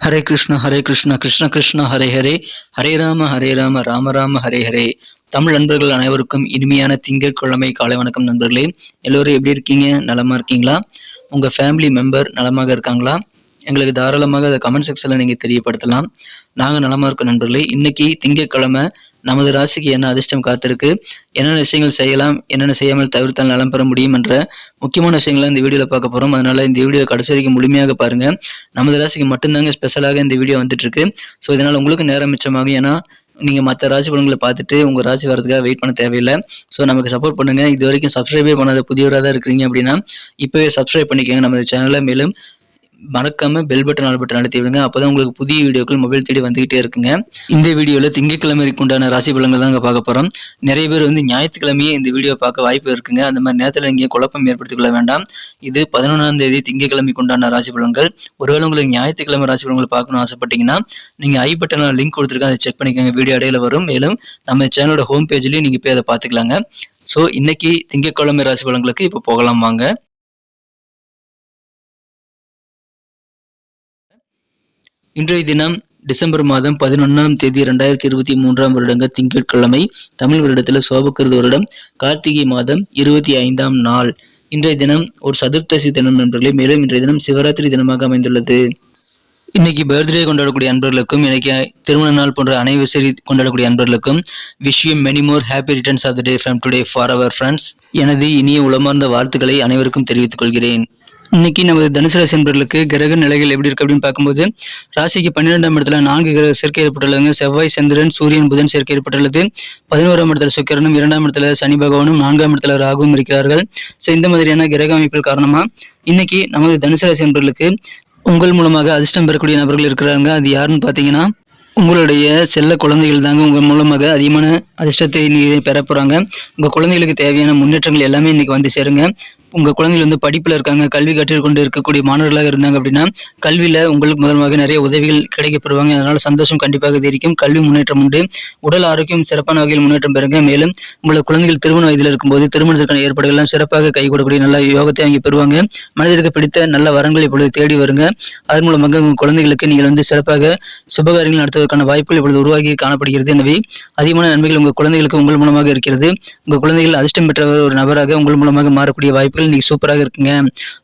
ஹரே கிருஷ்ணா கிருஷ்ண கிருஷ்ணா ஹரே ஹரே, ஹரே ராம ராம ராம ஹரே ஹரே. தமிழ் நண்பர்கள் அனைவருக்கும் இனிமையான திங்கட்கிழமை காலை வணக்கம் நண்பர்களே. எல்லோரும் எப்படி இருக்கீங்க? நலமா இருக்கீங்களா? உங்க ஃபேமிலி மெம்பர் நலமாக இருக்காங்களா? எங்களுக்கு தாராளமாக அதை கமெண்ட் செக்ஷனில் நீங்கள் தெரியப்படுத்தலாம். நாங்கள் நலமாக இருக்கோம் நண்பர்களே. இன்னைக்கு திங்கட்கிழமை நமது ராசிக்கு என்ன அதிர்ஷ்டம் காத்திருக்கு, என்னென்ன விஷயங்கள் செய்யலாம், என்னென்ன செய்யாமல் தவிர்த்தால் நலம் பெற முடியும் என்ற முக்கியமான விஷயங்களை இந்த வீடியோவில் பார்க்க போகிறோம். அதனால இந்த வீடியோ கடைசி வரைக்கும் முழுமையாக பாருங்கள். நமது ராசிக்கு மட்டும்தாங்க ஸ்பெஷலாக இந்த வீடியோ வந்துட்டு இருக்கு. ஸோ இதனால் உங்களுக்கு நேரம் மிச்சமாகும். ஏன்னா நீங்கள் மற்ற ராசி பலன்களை பார்த்துட்டு உங்கள் ராசி வரதுக்காக வெயிட் பண்ண தேவையில்லை. ஸோ நமக்கு சப்போர்ட் பண்ணுங்கள். இது வரைக்கும் சப்ஸ்கிரைபே பண்ணாத புதியவராக தான் இருக்கிறீங்க அப்படின்னா இப்போவே சப்ஸ்கிரைப் பண்ணிக்கோங்க நமது சேனலை. மேலும் மறக்காம பெல் பட்டன் ஆல் பட்டன் அழுத்தி விடுங்க. அப்போதான் உங்களுக்கு புதிய வீடியோக்கள் மொபைல் தேடி வந்துகிட்டே இருக்குங்க. இந்த வீடியோவில் திங்கட்கிழமைக்கு உண்டான ராசி பலன்கள் தான் பார்க்க போகிறோம். நிறைய பேர் ஞாயிற்றுக்கிழமையே இந்த வீடியோ பார்க்க வாய்ப்பு இருக்குங்க. அந்த மாதிரி நேரத்தில் இங்கே குழப்பம் ஏற்படுத்திக் கொள்ள வேண்டாம். இது 11ஆம் தேதி திங்கட்கிழமைக்கு உண்டான ராசி பலன்கள். ஒருவேளை உங்களுக்கு ஞாயிற்றுக்கிழமை ராசி பலன்கள் பார்க்கணும்னு ஆசைப்பட்டீங்கன்னா நீங்கள் ஐ பட்டனில் லிங்க் கொடுத்துருக்கேன், அதை செக் பண்ணிக்கோங்க. வீடியோ இடையில வரும். மேலும் நம்ம சேனலோட ஹோம் பேஜ்லேயும் நீங்கள் போய் அதை பார்த்துக்கலாங்க. ஸோ இன்னைக்கு திங்கட்கிழமை ராசி பலன்களுக்கு இப்போ போகலாம் வாங்க. இன்றைய தினம் டிசம்பர் மாதம் 11ஆம் தேதி 2023ஆம் வருடங்க திங்கட்கிழமை. தமிழ் வருடத்தில் சோபக்கிருது வருடம் கார்த்திகை மாதம் 25ஆம் நாள். இன்றைய தினம் ஒரு சதுர்த்தசி தினம் நண்பர்களே. மேலும் இன்றைய தினம் சிவராத்திரி தினமாக அமைந்துள்ளது. இன்னைக்கு பர்த்டே கொண்டாடக்கூடிய அன்பர்களுக்கும், இன்னைக்கு திருமண நாள் போன்ற அனைவசரி கொண்டாடக்கூடிய அன்பர்களுக்கும் wish you many more happy returns of the day from today for our friends. எனது இனிய உளமார்ந்த வாழ்த்துக்களை அனைவருக்கும் தெரிவித்துக் கொள்கிறேன். இன்னைக்கு நமது தனுசு ராசி என்பர்களுக்கு கிரக நிலைகள் எப்படி இருக்கு அப்படின்னு பார்க்கும்போது, ராசிக்கு 12ஆம் இடத்துல 4 கிரக சேர்க்கை ஏற்பட்டுள்ளது. செவ்வாய், சந்திரன், சூரியன், புதன் சேர்க்கை ஏற்பட்டுள்ளது. 11ஆம் இடத்துல சுக்கிரனும், 2ஆம் இடத்துல சனி பகவானும், 4ஆம் இடத்துல ராகுவும் இருக்கிறார்கள். ஸோ இந்த மாதிரியான கிரக அமைப்புகள் காரணமா இன்னைக்கு நமது தனுசு ராசி என்பர்களுக்கு உங்கள் மூலமாக அதிர்ஷ்டம் பெறக்கூடிய நபர்கள் இருக்கிறாங்க. அது யாருன்னு பார்த்தீங்கன்னா உங்களுடைய செல்ல குழந்தைகள் தாங்க. உங்கள் மூலமாக அதிகமான அதிர்ஷ்டத்தை நீங்கள் பெற போகிறாங்க. உங்கள் குழந்தைகளுக்கு தேவையான முன்னேற்றங்கள் எல்லாமே இன்னைக்கு வந்து சேருங்க. உங்கள் குழந்தைகள் படிப்பில் இருக்காங்க, கல்வி கற்றுக்கொண்டு இருக்கக்கூடிய மாணவர்களாக இருந்தாங்க அப்படின்னா கல்வியில் உங்களுக்கு முதல்மாக நிறைய உதவிகள் கிடைக்கப்படுவாங்க. அதனால் சந்தோஷம் கண்டிப்பாக தெரிவிக்கும். கல்வி முன்னேற்றம் உண்டு. உடல் ஆரோக்கியம் சிறப்பான வகையில் முன்னேற்றம் பெறுங்க. மேலும் உங்களோட குழந்தைகள் திருமண வயதில் இருக்கும்போது திருமணத்திற்கான ஏற்பாடுகள்லாம் சிறப்பாக கைகூடக்கூடிய நல்ல யோகத்தை அவங்க பெறுவாங்க. மனிதருக்கு பிடித்த நல்ல வரங்கள் இப்பொழுது தேடி வருங்க. அதன் மூலமாக உங்கள் குழந்தைகளுக்கு நீங்கள் சிறப்பாக சுபகாரியங்கள் நடத்துவதற்கான வாய்ப்புகள் இப்பொழுது உருவாகி காணப்படுகிறது. எனவே அதிகமான நன்மைகள் உங்கள் குழந்தைகளுக்கு உங்கள் மூலமாக இருக்கிறது. உங்கள் குழந்தைகள் அதிர்ஷ்டம் பெற்ற ஒரு நபராக உங்கள் மூலமாக மாறக்கூடிய வாய்ப்புகள் இன்னைக்கு சூப்பராக இருக்குங்க.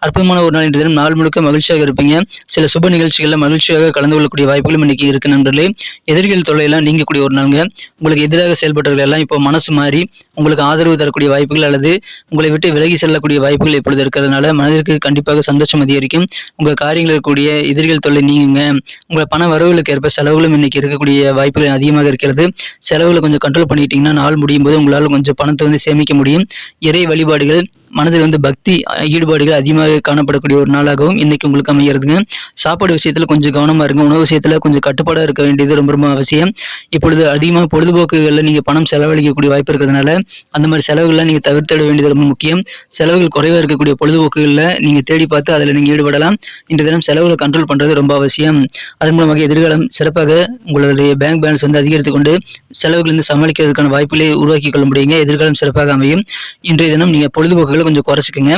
அற்புதமான ஒரு நாள். இன்றைய தினம் நாள் முழுக்க மகிழ்ச்சியாக இருப்பீங்க. சில சுப நிகழ்ச்சிகள்ல மகிழ்ச்சியாக கலந்து கொள்ளக்கூடிய வாய்ப்புகளும் இன்னைக்கு இருக்கு நண்பர்களே. எதிரிகள் தொல்லையெல்லாம் நீங்கக்கூடிய ஒரு நாளுங்க. உங்களுக்கு எதிராக செயல்பட்டவர்கள் எல்லாம் இப்போ மனசு மாறி உங்களுக்கு ஆதரவு தரக்கூடிய வாய்ப்புகள் அல்லது உங்களை விட்டு விலகி செல்லக்கூடிய வாய்ப்புகள் இப்பொழுது இருக்கிறதுனால மனதிற்கு கண்டிப்பாக சந்தோஷம் அதிகரிக்கும். உங்க காரியங்கள் இருக்கக்கூடிய எதிரிகள் தொல்லை நீங்குங்க. உங்களை பண வரவுகளுக்கு ஏற்ப செலவுகளும் இன்னைக்கு இருக்கக்கூடிய வாய்ப்புகள் அதிகமாக இருக்கிறது. செலவுகளை கொஞ்சம் கண்ட்ரோல் பண்ணிட்டீங்கன்னா நாள் முடியும் போது உங்களால் கொஞ்சம் பணத்தை சேமிக்க முடியும். இறை வழிபாடுகள், மனதில் பக்தி ஈடுபாடுகள் அதிகமாக காணப்படக்கூடிய ஒரு நாளாகவும் இன்னைக்கு உங்களுக்கு அமைகிறதுங்க. சாப்பாடு விஷயத்துல கொஞ்சம் கவனமா இருங்க. உணவு விஷயத்துல கொஞ்சம் கட்டுப்பாடா இருக்க வேண்டியது ரொம்ப ரொம்ப அவசியம். இப்பொழுது அதிகமாக பொழுதுபோக்குகள்ல நீங்க பணம் செலவழிக்கக்கூடிய வாய்ப்பு இருக்கிறதுனால அந்த மாதிரி செலவுகள்லாம் நீங்க தவிர்த்திட வேண்டியது ரொம்ப முக்கியம். செலவுகள் குறைவா இருக்கக்கூடிய பொழுதுபோக்குகள்ல நீங்க தேடி பார்த்து அதுல நீங்க ஈடுபடலாம். இன்றைய தினம் செலவுகளை கண்ட்ரோல் பண்றது ரொம்ப அவசியம். அதன் மூலமாக எதிர்காலம் சிறப்பாக உங்களுடைய பேங்க் பேலன்ஸ் அதிகரித்துக் கொண்டு செலவுகள் சமாளிக்கிறதுக்கான வாய்ப்புகளை உருவாக்கி கொள்ள முடியுங்க. எதிர்காலம் சிறப்பாக அமையும். இன்றைய தினம் நீங்க பொழுதுபோக்குகளை கொஞ்சம் குறைச்சிக்கங்க.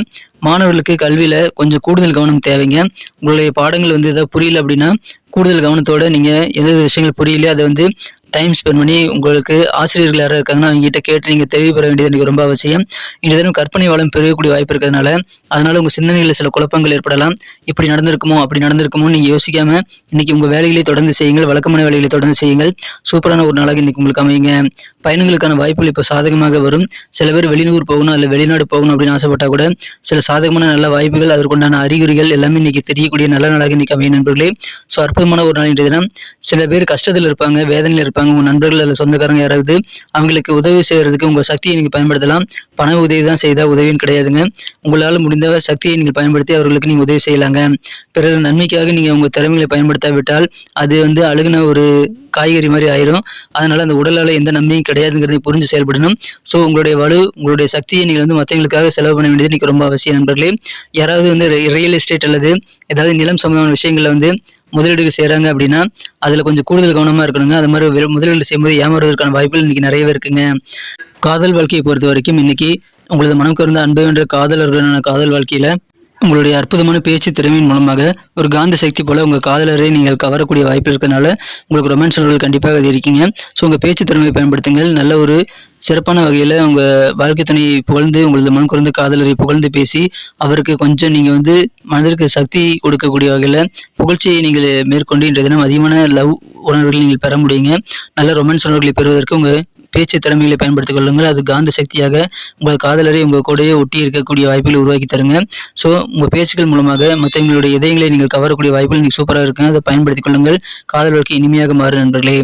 மாணவர்களுக்கு கல்வியில கொஞ்சம் கூடுதல் கவனம் தேவைங்க. உங்களுடைய பாடங்கள் ஏதாவது புரியல அப்படின்னா கூடுதல் கவனத்தோட நீங்க எந்த விஷயங்கள் புரியலையோ அதை டைம் ஸ்பெண்ட் பண்ணி உங்களுக்கு ஆசிரியர்கள் யாராவது இருக்காங்கன்னா அவங்க கிட்ட கேட்டு நீங்க தெளிவு பெற வேண்டியது எனக்கு ரொம்ப அவசியம். இந்த தினம் கற்பனை வளம் பெருகக்கூடிய வாய்ப்பு இருக்கிறதுனால அதனால உங்க சிந்தனைகளில் சில குழப்பங்கள் ஏற்படலாம். இப்படி நடந்திருக்குமோ அப்படி நடந்திருக்குமோ நீங்க யோசிக்காம இன்னைக்கு உங்க வேலைகளை தொடர்ந்து செய்யுங்கள். வழக்கமான வேலைகளை தொடர்ந்து செய்யுங்கள். சூப்பரான ஒரு நாளாக இன்னைக்கு உங்களுக்கு அமையுங்க. பயணங்களுக்கான வாய்ப்புகள் இப்போ சாதகமாக வரும். சில பேர் வெளியூர் போகணும் அல்ல வெளிநாடு போகணும் அப்படின்னு ஆசைப்பட்டா கூட சில சாதகமான நல்ல வாய்ப்புகள் அதற்குண்டான அறிகுறிகள் எல்லாமே இன்னைக்கு தெரியக்கூடிய நல்ல நாளாக இன்னைக்கு அமையும் நண்பர்களே. ஸோ அற்புதமான ஒரு நாள் இன்றைய தினம். சில பேர் கஷ்டத்தில் இருப்பாங்க, வேதனையில் இருப்பாங்க. உங்க நண்பர்கள் அல்ல சொந்தக்காரங்க யாராவது அவங்களுக்கு உதவி செய்யறதுக்கு உங்க சக்தியை நீங்க பயன்படுத்தலாம். பண உதவி தான் செய்தா உதவின்னு கிடையாதுங்க. உங்களால் முடிந்த சக்தியை நீங்க பயன்படுத்தி அவர்களுக்கு நீங்க உதவி செய்யலாங்க. பிறகு நன்மைக்காக நீங்க உங்க திறமைகளை பயன்படுத்தாவிட்டால் அது அழுகுன ஒரு காய்கறி மாதிரி ஆயிடும். அதனால அந்த உடலால எந்த நன்மையும் கிடையாதுங்கிறதை புரிஞ்சு செயல்படணும். ஸோ உங்களுடைய உங்களுடைய சக்தியை நீங்க மற்றவங்களுக்காக செலவு பண்ண வேண்டியது இன்னைக்கு ரொம்ப அவசியம் நண்பர்களே. யாராவது ரியல் எஸ்டேட் அல்லது ஏதாவது நிலம் சம்பந்தமான விஷயங்கள்ல முதலீடு செய்யறாங்க அப்படின்னா அதுல கொஞ்சம் கூடுதல் கவனமா இருக்கணுங்க. அது மாதிரி முதலீடு செய்யும்போது ஏமாறுவதற்கான வாய்ப்புகள் இன்னைக்கு நிறையவே இருக்குங்க. காதல் வாழ்க்கையை பொறுத்த வரைக்கும் இன்னைக்கு உங்களது மனம் கவர்ந்த அன்பு என்ற காதலர்களுடனான காதல் வாழ்க்கையில உங்களுடைய அற்புதமான பேச்சு திறமையின் மூலமாக ஒரு காந்த சக்தி போல உங்கள் காதலரை நீங்கள் கவரக்கூடிய வாய்ப்பு இருக்கிறதுனால உங்களுக்கு ரொமான்ஸ் உறவுகள் கண்டிப்பாக அது இருக்கீங்க. ஸோ உங்கள் பேச்சு திறமையை பயன்படுத்துங்கள். நல்ல ஒரு சிறப்பான வகையில் உங்கள் வாழ்க்கை துணையை புகழ்ந்து உங்களது மனம் குறைந்த காதலரை புகழ்ந்து பேசி அவருக்கு கொஞ்சம் நீங்கள் மனதிற்கு சக்தி கொடுக்கக்கூடிய வகையில் புகழ்ச்சியை நீங்கள் மேற்கொண்டு இன்றைய தினம் அதிகமான லவ் உணர்வுகளை நீங்கள் பெற முடியுங்க. நல்ல ரொமான்ஸ் உணர்வுகளை பெறுவதற்கு உங்கள் பேச்சு திறமைகளை பயன்படுத்திக் கொள்ளுங்கள். அது காந்த சக்தியாக உங்கள் காதலரை உங்கள் கூடயே ஒட்டி இருக்கக்கூடிய வாய்ப்புகளை உருவாக்கி தருங்க. ஸோ உங்கள் பேச்சுக்கள் மூலமாக மற்றவங்களுடைய இதயங்களை நீங்கள் கவரக்கூடிய வாய்ப்புகள் நீங்கள் சூப்பராக இருக்குங்க. அதை பயன்படுத்திக் கொள்ளுங்கள். காதல் வாழ்க்கை இனிமையாக மாறும் நண்பர்களே.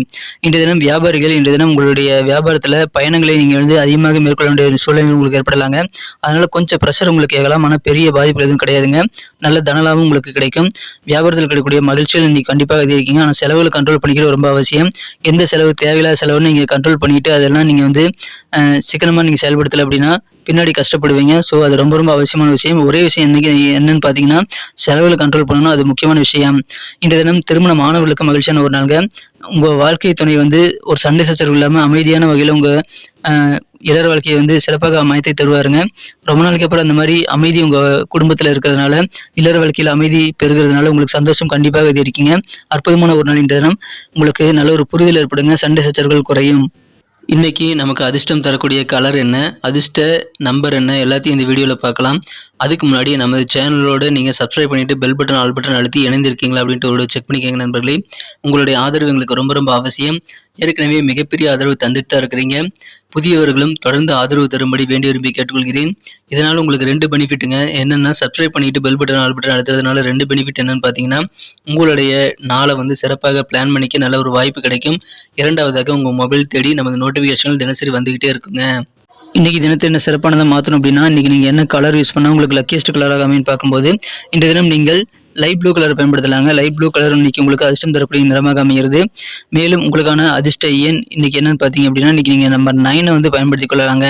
இன்றைய தினம் வியாபாரிகள் இன்றைய தினம் உங்களுடைய வியாபாரத்தில் பயணங்களை நீங்கள் அதிகமாக மேற்கொள்ள வேண்டிய சூழ்நிலை உங்களுக்கு ஏற்படலாங்க. அதனால கொஞ்சம் ப்ரெஷர் உங்களுக்கு ஏகலாம். ஆனால் பெரிய பாதிப்புகள் எதுவும் கிடையாதுங்க. நல்ல தனலாபம் உங்களுக்கு கிடைக்கும். வியாபாரத்தில் கிடைக்கக்கூடிய மகிழ்ச்சிகள் நீங்கள் கண்டிப்பாக அதிகரிக்கீங்க. ஆனால் செலவுகளை கண்ட்ரோல் பண்ணிக்கிறது ரொம்ப அவசியம். எந்த செலவு தேவையில்லாத செலவுன்னு நீங்கள் கண்ட்ரோல் பண்ணிட்டு அதெல்லாம் நீங்கள் சிக்கனமாக நீங்கள் செயல்படுத்தலை அப்படின்னா பின்னாடி கஷ்டப்படுவீங்க. ஸோ அது ரொம்ப ரொம்ப அவசியமான விஷயம். ஒரே விஷயம் என்னன்னு பார்த்தீங்கன்னா செலவுகளை கண்ட்ரோல் பண்ணணும். அது முக்கியமான விஷயம். இன்றைய தினம் திருமண மாணவர்களுக்கு மகிழ்ச்சியான ஒரு நாளுங்க. உங்கள் வாழ்க்கை துணை ஒரு சண்டை சச்சரவு இல்லாமல் அமைதியான வகையில் உங்கள் இடர் வாழ்க்கையை சிறப்பாக அமைத்து தருவாருங்க. ரொம்ப நாளைக்கு அப்புறம் அந்த மாதிரி அமைதி உங்கள் குடும்பத்தில் இருக்கிறதுனால இல்லற வாழ்க்கையில் அமைதி பெறுகிறதுனால உங்களுக்கு சந்தோஷம் கண்டிப்பாக இது இருக்கீங்க. அற்புதமான ஒரு நாள் இன்றைய தினம். உங்களுக்கு நல்ல ஒரு புரிதல் ஏற்படுங்க. சண்டை சச்சரவுகள் குறையும். இன்னைக்கு நமக்கு அதிர்ஷ்டம் தரக்கூடிய கலர் என்ன, அதிர்ஷ்ட நம்பர் என்ன, எல்லாத்தையும் இந்த வீடியோவில் பார்க்கலாம். அதுக்கு முன்னாடி நமது சேனலோட நீங்கள் சப்ஸ்கிரைப் பண்ணிவிட்டு பெல் பட்டன் ஆல் பட்டன் அழுத்தி இணைந்திருக்கீங்களா அப்படின்ட்டு ஒரு செக் பண்ணிக்கோங்க நண்பர்களே. உங்களுடைய ஆதரவு எங்களுக்கு ரொம்ப ரொம்ப அவசியம். ஏற்கனவே மிகப்பெரிய ஆதரவு தந்துட்டு தான் இருக்கிறீங்க. புதியவர்களும் தொடர்ந்து ஆதரவு தரும்படி வேண்டி விரும்பி கேட்டுக்கொள்கிறேன். இதனால் உங்களுக்கு 2 பெனிஃபிட்டுங்க. என்னென்னா சப்ஸ்கிரைப் பண்ணிட்டு பெல் பட்டன் ஆல் பட்டன் அழுத்துறதுனால 2 பெனிஃபிட் என்னன்னு பார்த்தீங்கன்னா உங்களுடைய நாளை சிறப்பாக பிளான் பண்ணிக்க நல்ல ஒரு வாய்ப்பு கிடைக்கும். இரண்டாவதாக உங்கள் மொபைல் தேடி நமது நோட்டிஃபிகேஷன்கள் தினசரி வந்துகிட்டே இருக்குங்க. இன்றைக்கி தினத்தை என்ன சிறப்பானதாக மாற்றணும் அப்படின்னா இன்றைக்கி நீங்கள் என்ன கலர் யூஸ் பண்ணால் உங்களுக்கு லக்கியஸ்ட் கலராக அமைன்னு பார்க்கும்போது இன்றைய தினம் நீங்கள் லைட் ப்ளூ கலர் பயன்படுத்தலாங்க. லைட் ப்ளூ கலர் இன்னைக்கு உங்களுக்கு அதிர்ஷ்டம் தரக்கூடிய நிறமாக அமைகிறது. மேலும் உங்களுக்கான அதிர்ஷ்ட எண் இன்னைக்கு என்னன்னு பார்த்தீங்க அப்படின்னா இன்னைக்கு நீங்கள் நம்பர் 9 பயன்படுத்திக் கொள்ளலாங்க.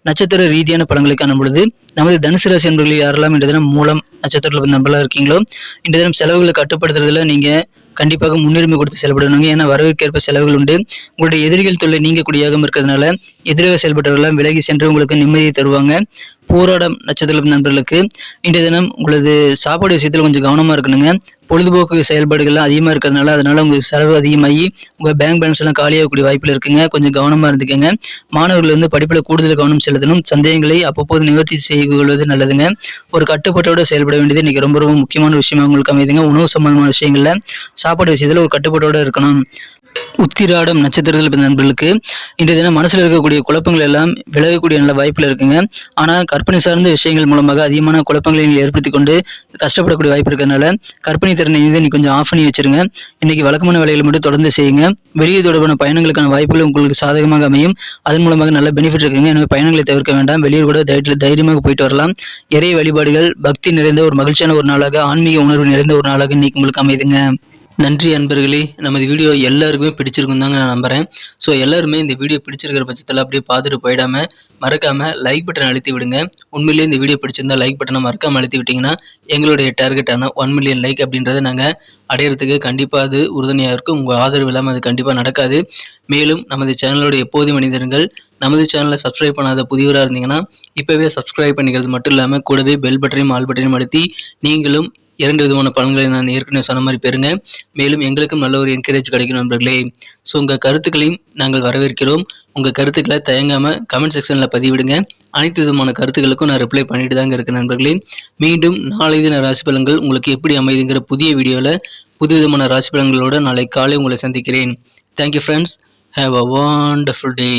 நட்சத்திர ரீதியான பலன்களை காணும் பொழுது நமது தனுசு ராசி நண்பர்கள் யாரெல்லாம் இன்றைய தினம் மூலம் நட்சத்திரத்தில் நம்பர்களாக இருக்கீங்களோ இன்றைய தினம் செலவுகளை கட்டுப்படுத்துறதுல நீங்கள் கண்டிப்பாக முன்னுரிமை கொடுத்து செயல்படணுங்க. ஏன்னா வரவிற்கேற்ப செலவுகள் உண்டு. உங்களுடைய எதிரிகள் தொல்லை நீங்கக்கூடியதாக இருக்கிறதுனால எதிராக செயல்பட்டவர்களெல்லாம் விலகி சென்று உங்களுக்கு நிம்மதியை தருவாங்க. போராடம் நட்சத்திர நண்பர்களுக்கு இன்றைய தினம் உங்களது சாப்பாடு விஷயத்தில் கொஞ்சம் கவனமாக இருக்கணுங்க. பொழுதுபோக்கு செயல்பாடுகள்லாம் அதிகமாக இருக்கிறதுனால அதனால உங்களுக்கு செலவு அதிகமாகி உங்கள் பேங்க் பேலன்ஸ் எல்லாம் காலியாகக்கூடிய வாய்ப்பில் இருக்குங்க. கொஞ்சம் கவனமாக இருந்துக்கங்க. மாணவர்கள் படிப்பில் கூடுதல் கவனம் செலுத்தணும். சந்தேகங்களை அவ்வப்போது நிவர்த்தி செய்து கொள்வது நல்லதுங்க. ஒரு கட்டுப்பாட்டோடு செயல்பட வேண்டியது இன்னைக்கு ரொம்ப ரொம்ப முக்கியமான விஷயமா உங்களுக்கு அமைதுங்க. உணவு சம்பந்தமான விஷயங்கள்ல சாப்பாடு விஷயத்தில் ஒரு கட்டுப்பாட்டோடு இருக்கணும். உத்திராடம் நட்சத்திரத்தில் நண்பர்களுக்கு இன்றைய தினம் மனசில் இருக்கக்கூடிய குழப்பங்கள் எல்லாம் விலகக்கூடிய நல்ல வாய்ப்பில் இருக்குங்க. ஆனால் கற்பனை சார்ந்த விஷயங்கள் மூலமாக அதிகமான குழப்பங்களை நீங்கள் ஏற்படுத்தி கொண்டு கஷ்டப்படக்கூடிய வாய்ப்பு இருக்கிறதுனால கற்பனை திறனை நீ கொஞ்சம் ஆஃப் பண்ணி வச்சிருங்க. இன்னைக்கு வழக்கமான வேலைகளை மட்டும் தொடர்ந்து செய்யுங்க. வெளியே தொடர்பான பயணங்களுக்கான வாய்ப்புகள் உங்களுக்கு சாதகமாக அமையும். அதன் மூலமாக நல்ல பெனிஃபிட் இருக்குங்க. எனவே பயணங்களை தவிர்க்க வேண்டாம். வெளியூர் கூட தைரியமாக போயிட்டு வரலாம். இறை வழிபாடுகள் பக்தி நிறைந்த ஒரு மகிழ்ச்சியான ஒரு நாளாக ஆன்மீக உணர்வு நிறைந்த ஒரு நாளாக இன்னைக்கு உங்களுக்கு அமைதுங்க. நன்றி அன்பர்களே. நமது வீடியோ எல்லாருக்குமே பிடிச்சிருக்கும் தாங்க நான் நம்புகிறேன். ஸோ எல்லாருமே இந்த வீடியோ பிடிச்சிருக்கிற பட்சத்தில் அப்படியே பார்த்துட்டு போயிடாமல் மறக்காமல் லைக் பட்டன் அழுத்தி விடுங்க. உண்மையிலேயே இந்த வீடியோ பிடிச்சிருந்தா லைக் பட்டனை மறக்காமல் அழுத்தி விட்டிங்கன்னா எங்களுடைய டார்கெட்டான 1 மில்லியன் லைக் அப்படின்றத நாங்கள் அடையிறதுக்கு கண்டிப்பாக அது உறுதுணையாக இருக்கும். உங்கள் ஆதரவு இல்லாமல் அது கண்டிப்பாக நடக்காது. மேலும் நமது சேனலோட எப்போதும் மனிதர்கள் நமது சேனலை சப்ஸ்கிரைப் பண்ணாத புதியவராக இருந்தீங்கன்னா இப்போவே சப்ஸ்கிரைப் பண்ணிக்கிறது மட்டும் இல்லாமல் கூடவே பெல் பட்டனையும் ஆல் பட்டனையும் அழுத்தி நீங்களும் 2 விதமான பலன்களை நான் ஏற்கனவே சொன்ன மாதிரி பெறுங்க. மேலும் எங்களுக்கும் நல்ல ஒரு என்கரேஜ் கிடைக்கும் நண்பர்களே. ஸோ உங்கள் கருத்துக்களையும் நாங்கள் வரவேற்கிறோம். உங்கள் கருத்துக்களை தயங்காமல் கமெண்ட் செக்ஷனில் பதிவிடுங்க. அனைத்து விதமான கருத்துக்களுக்கும் நான் ரிப்ளை பண்ணிட்டு தாங்க இருக்கேன் நண்பர்களே. மீண்டும் நாளை தின ராசி பலன்கள் உங்களுக்கு எப்படி அமைதுங்கிற புதிய வீடியோவில் புது விதமான ராசி பலன்களோடு நாளை காலை உங்களை சந்திக்கிறேன். Thank you friends. Have a wonderful day.